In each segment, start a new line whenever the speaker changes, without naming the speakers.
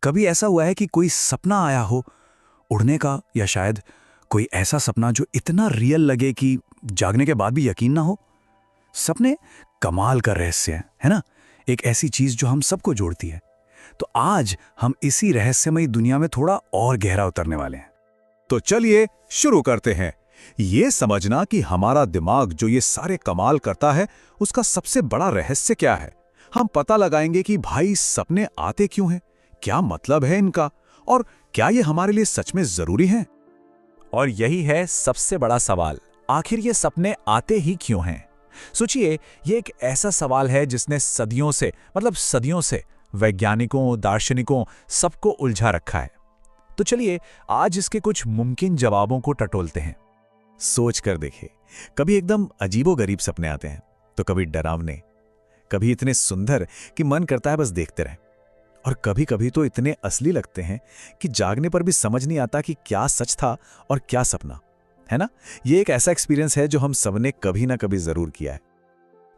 कभी ऐसा हुआ है कि कोई सपना आया हो उड़ने का, या शायद कोई ऐसा सपना जो इतना रियल लगे कि जागने के बाद भी यकीन ना हो? सपने कमाल का रहस्य है ना? एक ऐसी चीज जो हम सबको जोड़ती है। तो आज हम इसी रहस्यमयी दुनिया में थोड़ा और गहरा उतरने वाले हैं।
तो चलिए शुरू करते हैं। ये समझना कि हमारा दिमाग जो ये सारे कमाल करता है, उसका सबसे बड़ा रहस्य क्या है। हम पता लगाएंगे कि भाई सपने आते क्यों हैं, क्या मतलब है इनका, और क्या ये हमारे लिए सच में जरूरी है।
और यही है सबसे बड़ा सवाल, आखिर ये सपने आते ही क्यों हैं। सोचिए, ये एक ऐसा सवाल है जिसने सदियों से वैज्ञानिकों, दार्शनिकों सबको उलझा रखा है। तो चलिए आज इसके कुछ मुमकिन जवाबों को टटोलते हैं।
सोच कर देखिए, कभी एकदम अजीबोगरीब सपने आते हैं, तो कभी डरावने, कभी इतने सुंदर कि मन करता है बस देखते रहें, और कभी कभी तो इतने असली लगते हैं कि जागने पर भी समझ नहीं आता कि क्या सच था और क्या सपना, है ना। ये एक ऐसा एक्सपीरियंस है जो हम सबने कभी ना कभी जरूर किया है।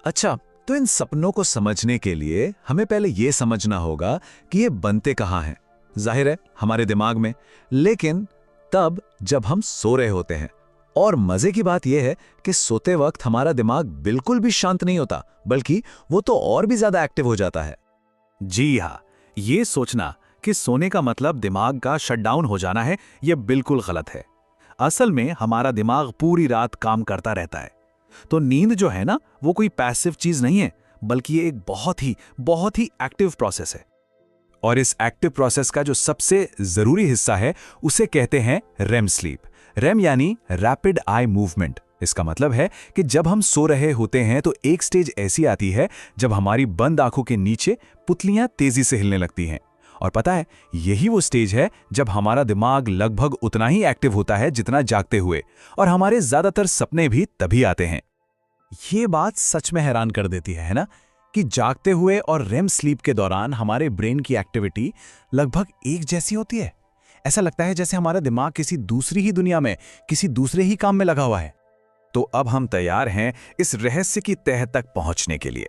अच्छा, तो इन सपनों को समझने के लिए हमें पहले यह समझना होगा कि ये बनते कहाँ हैं। जाहिर है हमारे दिमाग में, लेकिन तब जब हम सो रहे होते हैं। और मजे की बात यह है कि सोते वक्त हमारा दिमाग बिल्कुल भी शांत नहीं होता, बल्कि वो तो और भी ज्यादा एक्टिव हो जाता है।
जी हाँ, ये सोचना कि सोने का मतलब दिमाग का शटडाउन हो जाना है, यह बिल्कुल गलत है। असल में हमारा दिमाग पूरी रात काम करता रहता है। तो नींद जो है ना, वो कोई पैसिव चीज नहीं है, बल्कि ये एक बहुत ही एक्टिव प्रोसेस है। और इस एक्टिव प्रोसेस का जो सबसे जरूरी हिस्सा है उसे कहते हैं रेम स्लीप। रेम यानी रैपिड आई मूवमेंट। इसका मतलब है कि जब हम सो रहे होते हैं तो एक स्टेज ऐसी आती है जब हमारी बंद आंखों के नीचे पुतलियां तेजी से हिलने लगती हैं। और पता है, यही वो स्टेज है जब हमारा दिमाग लगभग उतना ही एक्टिव होता है जितना जागते हुए, और हमारे ज्यादातर सपने भी तभी आते हैं। ये बात सच में हैरान कर देती है ना, कि जागते हुए और रेम स्लीप के दौरान हमारे ब्रेन की एक्टिविटी लगभग एक जैसी होती है। ऐसा लगता है जैसे हमारा दिमाग किसी दूसरी ही दुनिया में, किसी दूसरे ही काम में लगा हुआ है। तो अब हम तैयार हैं इस रहस्य की तह तक पहुंचने के लिए।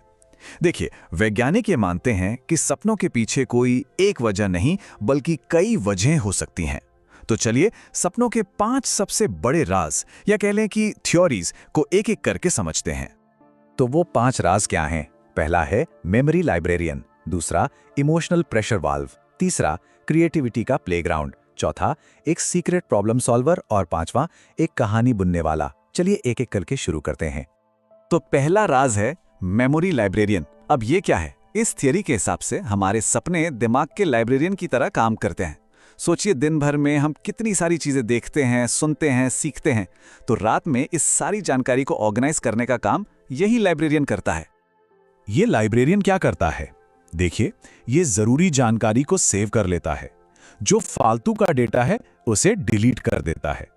देखिए, वैज्ञानिक ये मानते हैं कि सपनों के पीछे कोई एक वजह नहीं, बल्कि कई वजहें हो सकती हैं। तो चलिए सपनों के 5 सबसे बड़े राज, या कह लें कि थ्योरीज को एक एक करके समझते हैं। तो वो 5 राज क्या हैं? पहला है मेमोरी लाइब्रेरियन, दूसरा इमोशनल प्रेशर वाल्व, तीसरा क्रिएटिविटी का प्लेग्राउंड, चौथा एक सीक्रेट प्रॉब्लम सॉल्वर, और पांचवा एक कहानी बुनने वाला। चलिए एक एक करके शुरू करते हैं। तो पहला राज है मेमोरी लाइब्रेरियन। अब ये क्या है? इस थियरी के हिसाब से हमारे सपने दिमाग के लाइब्रेरियन की तरह काम करते हैं। सोचिए, दिन भर में हम कितनी सारी चीजें देखते हैं, सुनते हैं, सीखते हैं, तो रात में इस सारी जानकारी को ऑर्गेनाइज करने का काम यही लाइब्रेरियन करता है।
ये लाइब्रेरियन क्या करता है? देखिए, ये जरूरी जानकारी को सेव कर लेता है, जो फालतू का डेटा है उसे डिलीट कर देता है,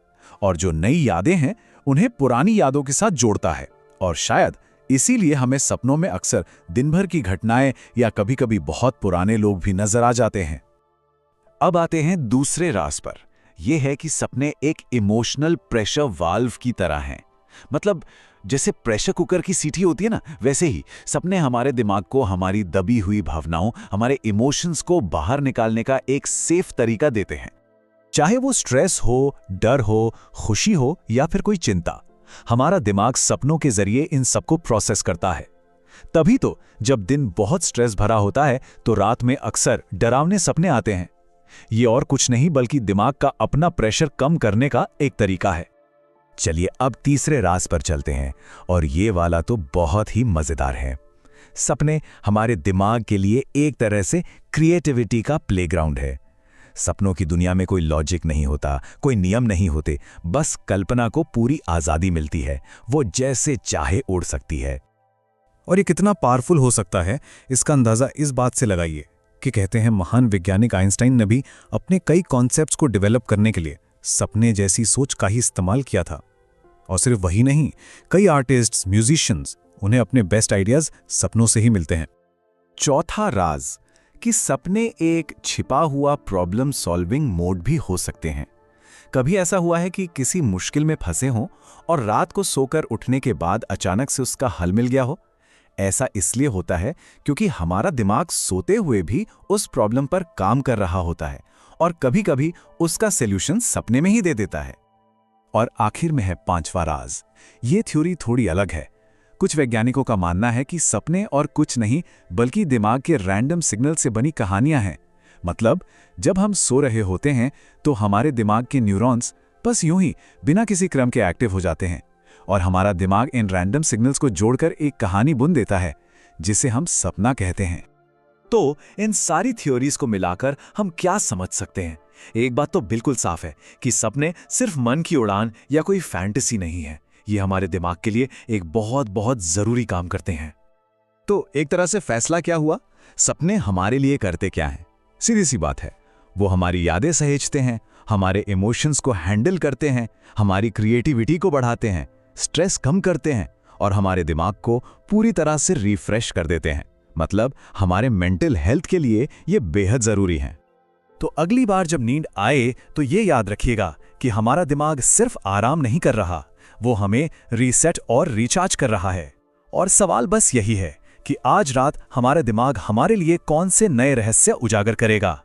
और जो नई यादें हैं उन्हें पुरानी यादों के साथ जोड़ता है। और शायद इसीलिए हमें सपनों में अक्सर दिन भर की घटनाएं या कभी-कभी बहुत पुराने लोग भी नजर आ जाते हैं।
अब आते हैं दूसरे राज पर। यह है कि सपने एक इमोशनल प्रेशर वाल्व की तरह हैं। मतलब जैसे प्रेशर कुकर की सीटी होती है ना, वैसे ही सपने हमारे दिमाग को हमारी दबी हुई भावनाओं, हमारे इमोशंस को बाहर निकालने का एक सेफ तरीका देते हैं। चाहे वो स्ट्रेस हो, डर हो, खुशी हो, या फिर कोई चिंता, हमारा दिमाग सपनों के जरिए इन सबको प्रोसेस करता है। तभी तो जब दिन बहुत स्ट्रेस भरा होता है तो रात में अक्सर डरावने सपने आते हैं। ये और कुछ नहीं बल्कि दिमाग का अपना प्रेशर कम करने का एक तरीका है। चलिए अब तीसरे राज पर चलते हैं, और ये वाला तो बहुत ही मजेदार है। सपने हमारे दिमाग के लिए एक तरह से क्रिएटिविटी का प्लेग्राउंड है। सपनों की दुनिया में कोई लॉजिक नहीं होता, कोई नियम नहीं होते, बस कल्पना को पूरी आजादी मिलती है। वो जैसे चाहे उड़ सकती है।
और ये कितना पावरफुल हो सकता है, इसका अंदाजा इस बात से लगाइए कि कहते हैं महान वैज्ञानिक आइंस्टाइन ने भी अपने कई कॉन्सेप्ट्स को डेवलप करने के लिए सपने जैसी सोच का ही इस्तेमाल किया था। और सिर्फ वही नहीं, कई आर्टिस्ट्स, म्यूजिशियंस, उन्हें अपने बेस्ट आइडियाज सपनों से ही मिलते हैं।
चौथा राज कि सपने एक छिपा हुआ प्रॉब्लम सॉल्विंग मोड भी हो सकते हैं। कभी ऐसा हुआ है कि किसी मुश्किल में फंसे हों और रात को सोकर उठने के बाद अचानक से उसका हल मिल गया हो?
ऐसा इसलिए होता है क्योंकि हमारा दिमाग सोते हुए भी उस प्रॉब्लम पर काम कर रहा होता है और कभी-कभी उसका सॉल्यूशन सपने में ही दे देता है। और आखिर में है पांचवा राज। ये थ्योरी थोड़ी अलग है। कुछ वैज्ञानिकों का मानना है कि सपने और कुछ नहीं बल्कि दिमाग के रैंडम सिग्नल से बनी कहानियां हैं। मतलब जब हम सो रहे होते हैं तो हमारे दिमाग के न्यूरॉन्स बस यूं ही बिना किसी क्रम के एक्टिव हो जाते हैं और हमारा दिमाग इन रैंडम सिग्नल्स को जोड़कर एक कहानी बुन देता है जिसे हम सपना कहते हैं।
तो इन सारी थ्योरीज को मिलाकर हम क्या समझ सकते हैं? एक बात तो बिल्कुल साफ है कि सपने सिर्फ मन की उड़ान या कोई फैंटेसी नहीं है। ये हमारे दिमाग के लिए एक बहुत बहुत जरूरी काम करते हैं।
तो एक तरह से फैसला क्या हुआ? सपने हमारे लिए करते क्या हैं? सीधी सी बात है, वो हमारी यादें सहेजते हैं, हमारे इमोशंस को हैंडल करते हैं, हमारी क्रिएटिविटी को बढ़ाते हैं, स्ट्रेस कम करते हैं और हमारे दिमाग को पूरी तरह से रिफ्रेश कर देते हैं। मतलब हमारे मेंटल हेल्थ के लिए ये बेहद जरूरी है।
तो अगली बार जब नींद आए तो ये याद रखिएगा कि हमारा दिमाग सिर्फ आराम नहीं कर रहा, वो हमें रीसेट और रिचार्ज कर रहा है। और सवाल बस यही है कि आज रात हमारा दिमाग हमारे लिए कौन से नए रहस्य उजागर करेगा।